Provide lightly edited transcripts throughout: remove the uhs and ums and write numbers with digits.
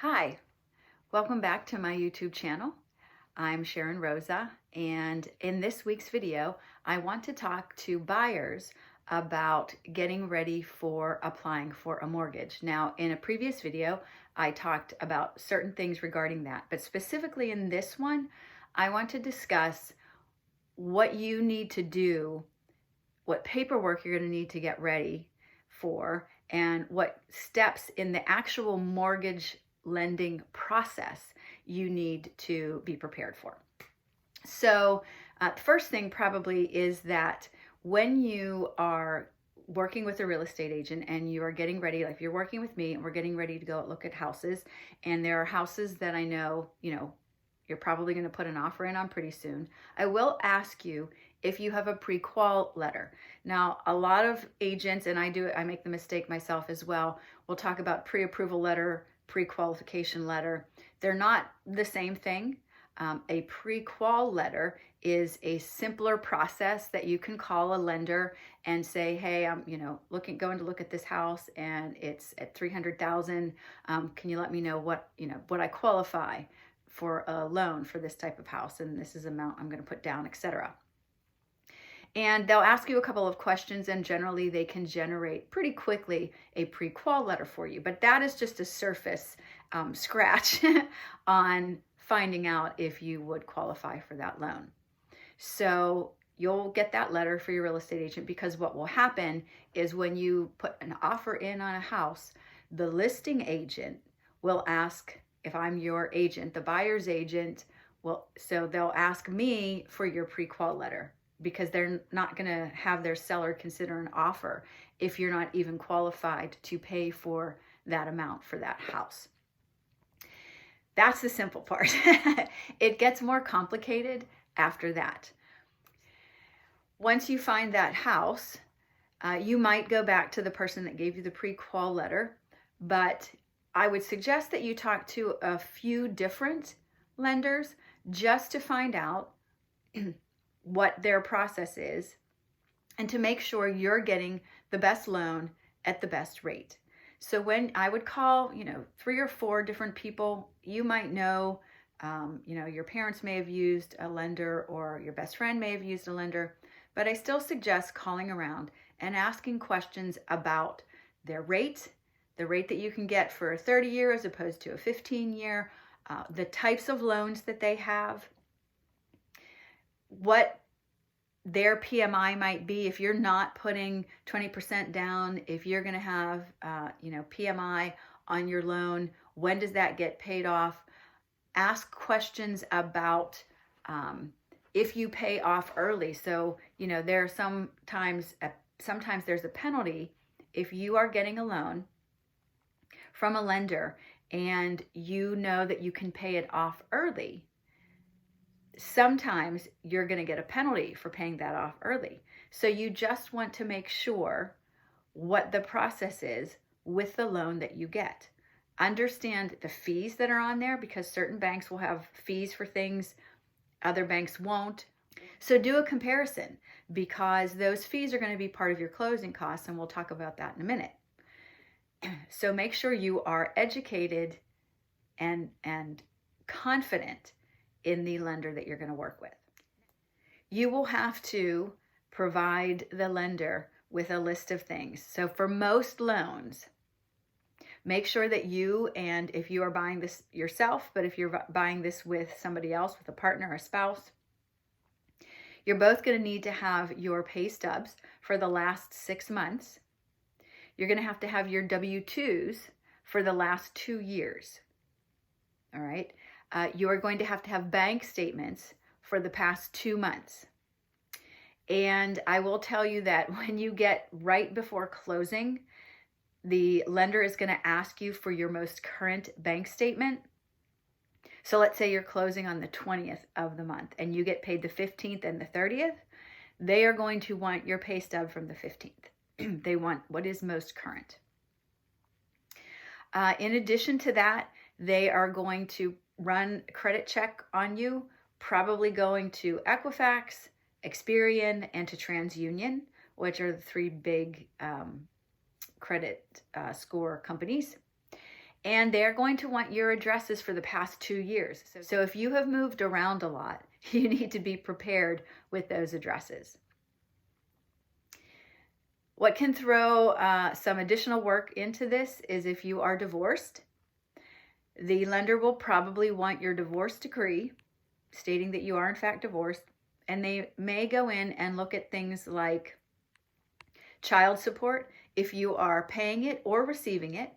Hi, welcome back to my YouTube channel. I'm Sharon Rosa, and in this week's video, I want to talk to buyers about getting ready for applying for a mortgage. Now, in a previous video, I talked about certain things regarding that, but specifically in this one, I want to discuss what you need to do, what paperwork you're going to need to get ready for, and what steps in the actual mortgage lending process you need to be prepared for. So the first thing probably is that when you are working with a real estate agent and you are getting ready, like if you're working with me and we're getting ready to go look at houses, and there are houses that I know, you're probably going to put an offer in on pretty soon, I will ask you if you have a pre-qual letter. Now, a lot of agents, and I make the mistake myself as well, will talk about pre-approval letter, pre-qualification letter. They're not the same thing. A pre-qual letter is a simpler process that you can call a lender and say, hey, I'm going to look at this house and it's at $300,000. Can you let me know what I qualify for a loan for this type of house, and this is the amount I'm going to put down, etc. And they'll ask you a couple of questions, and generally they can generate pretty quickly a pre-qual letter for you. But that is just a surface scratch on finding out if you would qualify for that loan. So you'll get that letter for your real estate agent, because what will happen is when you put an offer in on a house, the listing agent will ask, if I'm your agent, the buyer's agent, so they'll ask me for your pre-qual letter, because they're not going to have their seller consider an offer if you're not even qualified to pay for that amount for that house. That's the simple part. It gets more complicated after that. Once you find that house, you might go back to the person that gave you the pre-qual letter, but I would suggest that you talk to a few different lenders just to find out what their process is and to make sure you're getting the best loan at the best rate. So when I would call, 3 or 4 different people, you might know, your parents may have used a lender or your best friend may have used a lender, but I still suggest calling around and asking questions about their rate, the rate that you can get for a 30-year as opposed to a 15-year, the types of loans that they have, what their PMI might be. If you're not putting 20% down, if you're going to have, PMI on your loan, when does that get paid off? Ask questions about if you pay off early. So, there are sometimes there's a penalty if you are getting a loan from a lender and you know that you can pay it off early. Sometimes you're going to get a penalty for paying that off early. So you just want to make sure what the process is with the loan that you get. Understand the fees that are on there, because certain banks will have fees for things other banks won't. So do a comparison, because those fees are going to be part of your closing costs, and we'll talk about that in a minute. So make sure you are educated and confident in the lender that you're going to work with. You will have to provide the lender with a list of things. So for most loans, make sure that you, and if you are buying this yourself, but if you're buying this with somebody else, with a partner or a spouse, you're both going to need to have your pay stubs for the last 6 months. You're going to have your W-2s for the last 2 years. All right. You are going to have bank statements for the past 2 months. And I will tell you that when you get right before closing, the lender is going to ask you for your most current bank statement. So let's say you're closing on the 20th of the month and you get paid the 15th and the 30th. They are going to want your pay stub from the 15th. They want what is most current. In addition to that, they are going to run a credit check on you, probably going to Equifax, Experian, and to TransUnion, which are the 3 big credit score companies. And they're going to want your addresses for the past 2 years. So if you have moved around a lot, you need to be prepared with those addresses. What can throw some additional work into this is if you are divorced, the lender will probably want your divorce decree stating that you are in fact divorced, and they may go in and look at things like child support if you are paying it or receiving it.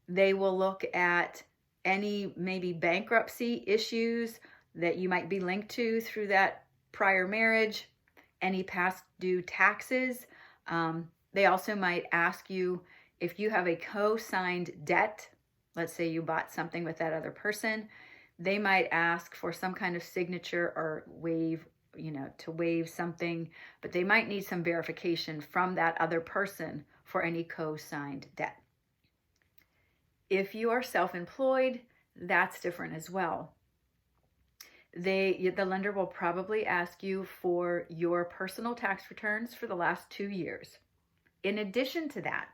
They will look at any maybe bankruptcy issues that you might be linked to through that prior marriage, any past due taxes. They also might ask you if you have a co-signed debt. Let's say you bought something with that other person. They might ask for some kind of signature or waive, to waive something, but they might need some verification from that other person for any co-signed debt. If you are self-employed, that's different as well. The lender will probably ask you for your personal tax returns for the last 2 years. In addition to that,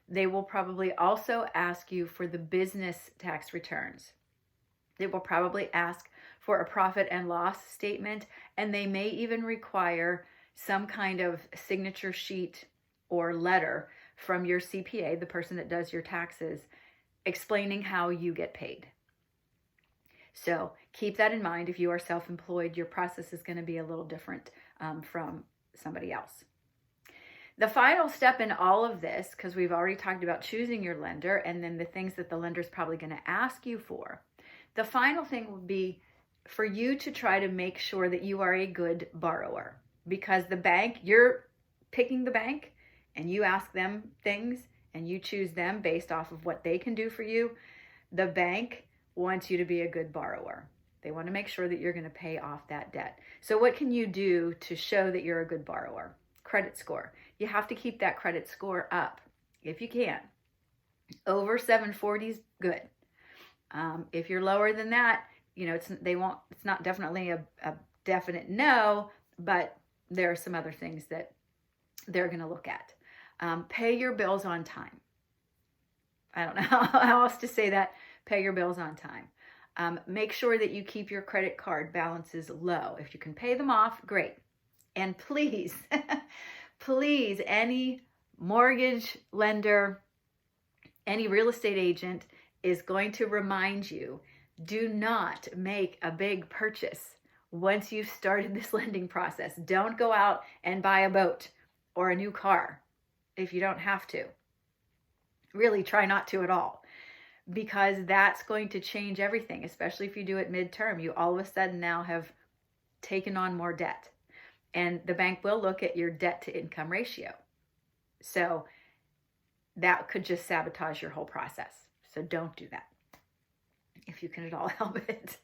they will probably also ask you for the business tax returns. They will probably ask for a profit and loss statement, and they may even require some kind of signature sheet or letter from your CPA, the person that does your taxes, explaining how you get paid. So keep that in mind. If you are self-employed, your process is going to be a little different from somebody else. The final step in all of this, because we've already talked about choosing your lender and then the things that the lender is probably going to ask you for, the final thing would be for you to try to make sure that you are a good borrower, because the bank, you're picking the bank and you ask them things and you choose them based off of what they can do for you. The bank wants you to be a good borrower. They want to make sure that you're going to pay off that debt. So what can you do to show that you're a good borrower? Credit score. You have to keep that credit score up if you can. Over 740 is good. If you're lower than that, it's not definitely a definite no, but there are some other things that they're going to look at. Pay your bills on time. I don't know how else to say that. Pay your bills on time. Make sure that you keep your credit card balances low. If you can pay them off, great. And please, please, any mortgage lender, any real estate agent is going to remind you, do not make a big purchase once you've started this lending process. Don't go out and buy a boat or a new car if you don't have to. Really try not to at all, because that's going to change everything, especially if you do it midterm. You all of a sudden now have taken on more debt, and the bank will look at your debt to income ratio. So that could just sabotage your whole process. So don't do that if you can at all help it.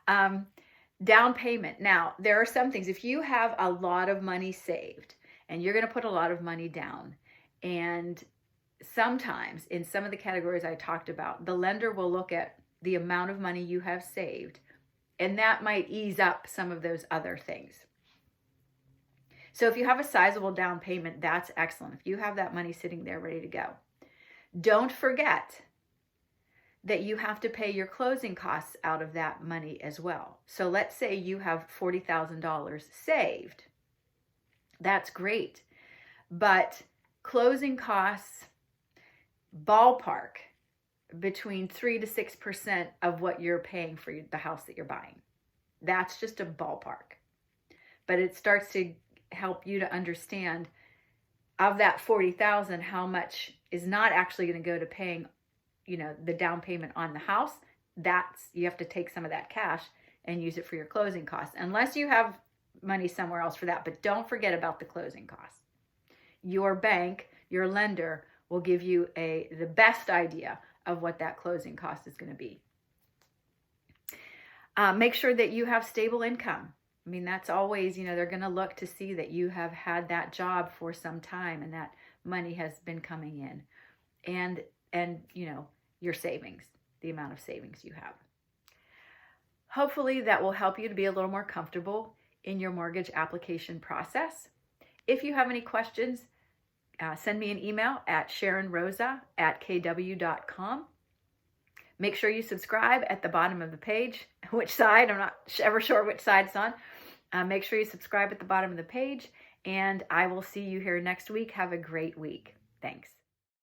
Down payment. Now, there are some things. If you have a lot of money saved and you're going to put a lot of money down, and sometimes in some of the categories I talked about, the lender will look at the amount of money you have saved, and that might ease up some of those other things. So if you have a sizable down payment, that's excellent. If you have that money sitting there ready to go. Don't forget that you have to pay your closing costs out of that money as well. So let's say you have $40,000 saved. That's great. But closing costs, ballpark, between 3 to 6% of what you're paying for the house that you're buying. That's just a ballpark. But it starts to help you to understand, of that $40,000, how much is not actually going to go to paying, the down payment on the house. You have to take some of that cash and use it for your closing costs, unless you have money somewhere else for that. But don't forget about the closing costs. Your bank, your lender, will give you the best idea of what that closing cost is going to be. Make sure that you have stable income. I mean, that's always, they're going to look to see that you have had that job for some time and that money has been coming in, and your savings, the amount of savings you have. Hopefully that will help you to be a little more comfortable in your mortgage application process. If you have any questions, send me an email at sharonrosa@kw.com. Make sure you subscribe at the bottom of the page. Which side? I'm not ever sure which side it's on. Make sure you subscribe at the bottom of the page, and I will see you here next week. Have a great week. Thanks.